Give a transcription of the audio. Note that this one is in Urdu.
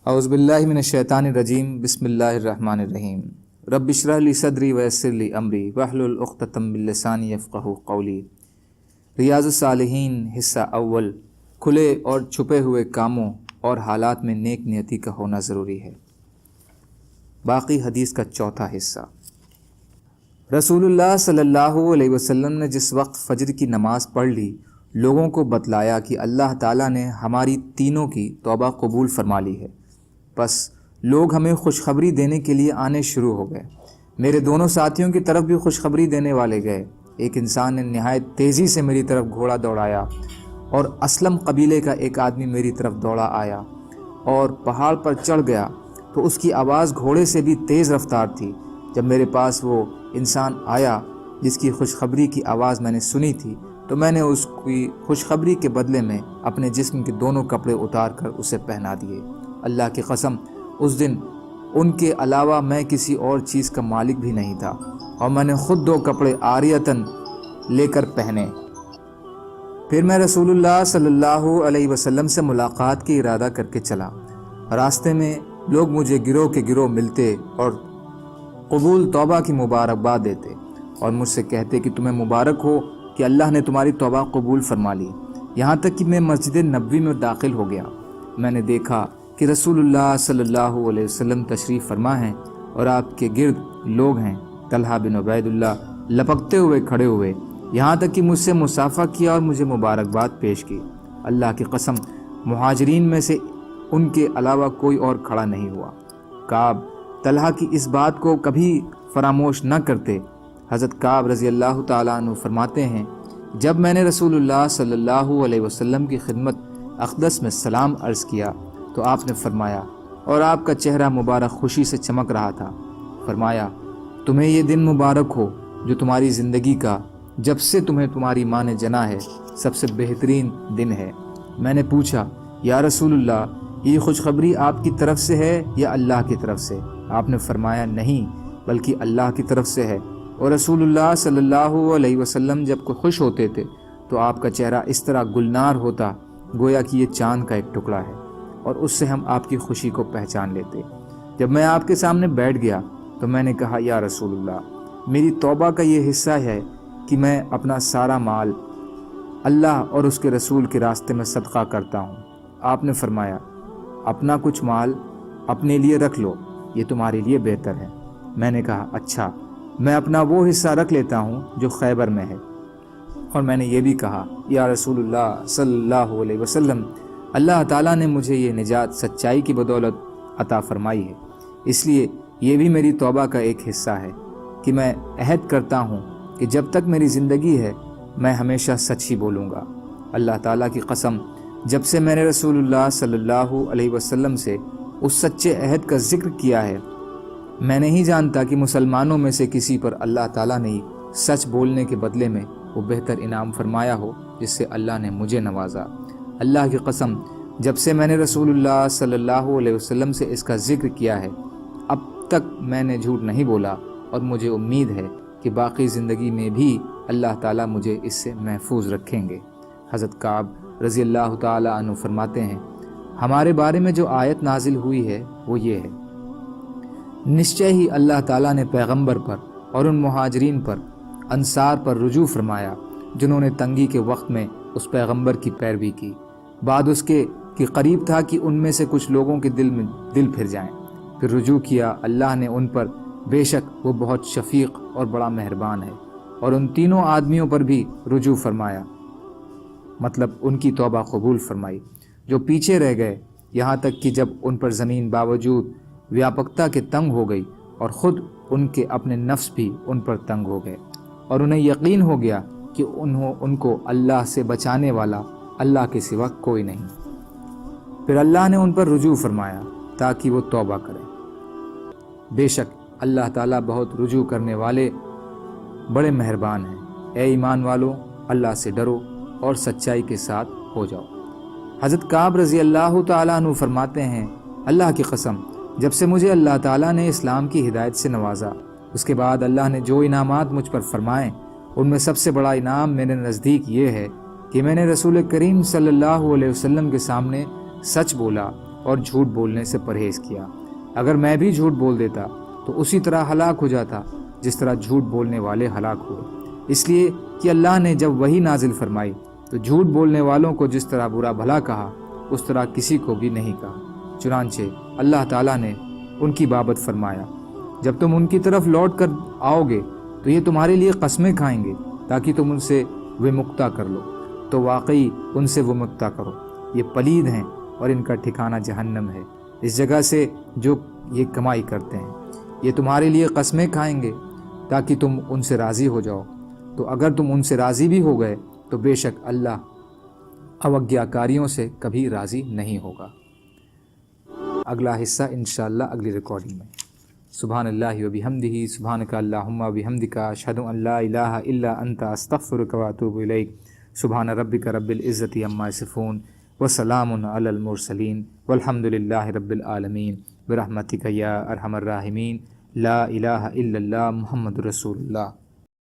اعوذ باللہ من الشیطان الرجیم بسم اللہ الرحمن الرحیم رب اشرح لی صدری ویسر لی امری واحلل عقدۃ من لسانی یفقہوا قولی۔ ریاض الصالحین حصہ اول، کھلے اور چھپے ہوئے کاموں اور حالات میں نیک نیتی کا ہونا ضروری ہے۔ باقی حدیث کا چوتھا حصہ۔ رسول اللہ صلی اللہ علیہ وسلم نے جس وقت فجر کی نماز پڑھ لی، لوگوں کو بتلایا کہ اللہ تعالیٰ نے ہماری تینوں کی توبہ قبول فرما لی ہے۔ بس لوگ ہمیں خوشخبری دینے کے لیے آنے شروع ہو گئے۔ میرے دونوں ساتھیوں کی طرف بھی خوشخبری دینے والے گئے۔ ایک انسان نے نہایت تیزی سے میری طرف گھوڑا دوڑایا اور اسلم قبیلے کا ایک آدمی میری طرف دوڑا آیا اور پہاڑ پر چڑھ گیا تو اس کی آواز گھوڑے سے بھی تیز رفتار تھی۔ جب میرے پاس وہ انسان آیا جس کی خوشخبری کی آواز میں نے سنی تھی تو میں نے اس کی خوشخبری کے بدلے میں اپنے جسم کے دونوں کپڑے اتار کر اسے پہنا دیے۔ اللہ کی قسم، اس دن ان کے علاوہ میں کسی اور چیز کا مالک بھی نہیں تھا، اور میں نے خود 2 کپڑے عاریتاً لے کر پہنے۔ پھر میں رسول اللہ صلی اللہ علیہ وسلم سے ملاقات کی ارادہ کر کے چلا۔ راستے میں لوگ مجھے گروہ کے گروہ ملتے اور قبول توبہ کی مبارکباد دیتے اور مجھ سے کہتے کہ تمہیں مبارک ہو کہ اللہ نے تمہاری توبہ قبول فرما لی۔ یہاں تک کہ میں مسجد نبوی میں داخل ہو گیا۔ میں نے دیکھا کہ رسول اللہ صلی اللہ علیہ وسلم تشریف فرما ہیں اور آپ کے گرد لوگ ہیں۔ طلحہ بن عبید اللہ لپکتے ہوئے کھڑے ہوئے، یہاں تک کہ مجھ سے مصافحہ کیا اور مجھے مبارکباد پیش کی۔ اللہ کی قسم، مہاجرین میں سے ان کے علاوہ کوئی اور کھڑا نہیں ہوا۔ کعب طلحہ کی اس بات کو کبھی فراموش نہ کرتے۔ حضرت کعب رضی اللہ تعالیٰ عنہ فرماتے ہیں، جب میں نے رسول اللہ صلی اللہ علیہ وسلم کی خدمت اقدس میں سلام عرض کیا تو آپ نے فرمایا، اور آپ کا چہرہ مبارک خوشی سے چمک رہا تھا، فرمایا، تمہیں یہ دن مبارک ہو جو تمہاری زندگی کا جب سے تمہیں تمہاری ماں نے جنا ہے سب سے بہترین دن ہے۔ میں نے پوچھا، یا رسول اللہ، یہ خوشخبری آپ کی طرف سے ہے یا اللہ کی طرف سے؟ آپ نے فرمایا، نہیں بلکہ اللہ کی طرف سے ہے۔ اور رسول اللہ صلی اللہ علیہ وسلم جب کوئی خوش ہوتے تھے تو آپ کا چہرہ اس طرح گلنار ہوتا گویا کہ یہ چاند کا ایک ٹکڑا ہے، اور اس سے ہم آپ کی خوشی کو پہچان لیتے۔ جب میں آپ کے سامنے بیٹھ گیا تو میں نے کہا، یا رسول اللہ، میری توبہ کا یہ حصہ ہے کہ میں اپنا سارا مال اللہ اور اس کے رسول کے راستے میں صدقہ کرتا ہوں۔ آپ نے فرمایا، اپنا کچھ مال اپنے لیے رکھ لو، یہ تمہارے لیے بہتر ہے۔ میں نے کہا، اچھا، میں اپنا وہ حصہ رکھ لیتا ہوں جو خیبر میں ہے۔ اور میں نے یہ بھی کہا، یا رسول اللہ صلی اللہ علیہ وسلم، اللہ تعالیٰ نے مجھے یہ نجات سچائی کی بدولت عطا فرمائی ہے، اس لیے یہ بھی میری توبہ کا ایک حصہ ہے کہ میں عہد کرتا ہوں کہ جب تک میری زندگی ہے میں ہمیشہ سچ ہی بولوں گا۔ اللہ تعالیٰ کی قسم، جب سے میں نے رسول اللہ صلی اللہ علیہ وسلم سے اس سچے عہد کا ذکر کیا ہے، میں نہیں جانتا کہ مسلمانوں میں سے کسی پر اللہ تعالیٰ نے سچ بولنے کے بدلے میں وہ بہتر انعام فرمایا ہو جس سے اللہ نے مجھے نوازا۔ اللہ کی قسم، جب سے میں نے رسول اللہ صلی اللہ علیہ وسلم سے اس کا ذکر کیا ہے، اب تک میں نے جھوٹ نہیں بولا، اور مجھے امید ہے کہ باقی زندگی میں بھی اللہ تعالیٰ مجھے اس سے محفوظ رکھیں گے۔ حضرت کعب رضی اللہ تعالیٰ عنہ فرماتے ہیں، ہمارے بارے میں جو آیت نازل ہوئی ہے وہ یہ ہے، نشچے ہی اللہ تعالیٰ نے پیغمبر پر اور ان مہاجرین پر، انصار پر رجوع فرمایا جنہوں نے تنگی کے وقت میں اس پیغمبر کی پیروی کی، بعد اس کے کہ قریب تھا کہ ان میں سے کچھ لوگوں کے دل پھر جائیں۔ پھر رجوع کیا اللہ نے ان پر، بے شک وہ بہت شفیق اور بڑا مہربان ہے۔ اور ان تینوں آدمیوں پر بھی رجوع فرمایا، مطلب ان کی توبہ قبول فرمائی، جو پیچھے رہ گئے، یہاں تک کہ جب ان پر زمین باوجود ویاپکتا کے تنگ ہو گئی اور خود ان کے اپنے نفس بھی ان پر تنگ ہو گئے، اور انہیں یقین ہو گیا کہ ان کو اللہ سے بچانے والا اللہ کے سوا کوئی نہیں۔ پھر اللہ نے ان پر رجوع فرمایا تاکہ وہ توبہ کریں۔ بے شک اللہ تعالیٰ بہت رجوع کرنے والے بڑے مہربان ہیں۔ اے ایمان والو، اللہ سے ڈرو اور سچائی کے ساتھ ہو جاؤ۔ حضرت کعب رضی اللہ تعالیٰ عنہ فرماتے ہیں، اللہ کی قسم، جب سے مجھے اللہ تعالیٰ نے اسلام کی ہدایت سے نوازا، اس کے بعد اللہ نے جو انعامات مجھ پر فرمائے، ان میں سب سے بڑا انعام میرے نزدیک یہ ہے کہ میں نے رسول کریم صلی اللہ علیہ وسلم کے سامنے سچ بولا اور جھوٹ بولنے سے پرہیز کیا۔ اگر میں بھی جھوٹ بول دیتا تو اسی طرح ہلاک ہو جاتا جس طرح جھوٹ بولنے والے ہلاک ہوئے، اس لیے کہ اللہ نے جب وحی نازل فرمائی تو جھوٹ بولنے والوں کو جس طرح برا بھلا کہا اس طرح کسی کو بھی نہیں کہا۔ چنانچہ اللہ تعالیٰ نے ان کی بابت فرمایا، جب تم ان کی طرف لوٹ کر آؤ گے تو یہ تمہارے لیے قسمیں کھائیں گے تاکہ تم ان سے ومکتا کر لو، تو واقعی ان سے ومکتا کرو، یہ پلید ہیں اور ان کا ٹھکانہ جہنم ہے، اس جگہ سے جو یہ کمائی کرتے ہیں۔ یہ تمہارے لیے قسمیں کھائیں گے تاکہ تم ان سے راضی ہو جاؤ، تو اگر تم ان سے راضی بھی ہو گئے تو بے شک اللہ اوگیا کاریوں سے کبھی راضی نہیں ہوگا۔ اگلا حصہ انشاءاللہ اگلی ریکارڈنگ میں۔ سبحان اللہ و بحمدہ، سبحانک اللہم و بحمدک، اشہد ان لا الہ الا انت، استغفرک و اتوب الیک۔ سبحان ربک رب العزت عما یصفون وسلام علی المرسلین والحمد للہ رب العالمین برحمتک یا ارحم الراحمین۔ لا الہ الا اللہ محمد رسول اللہ۔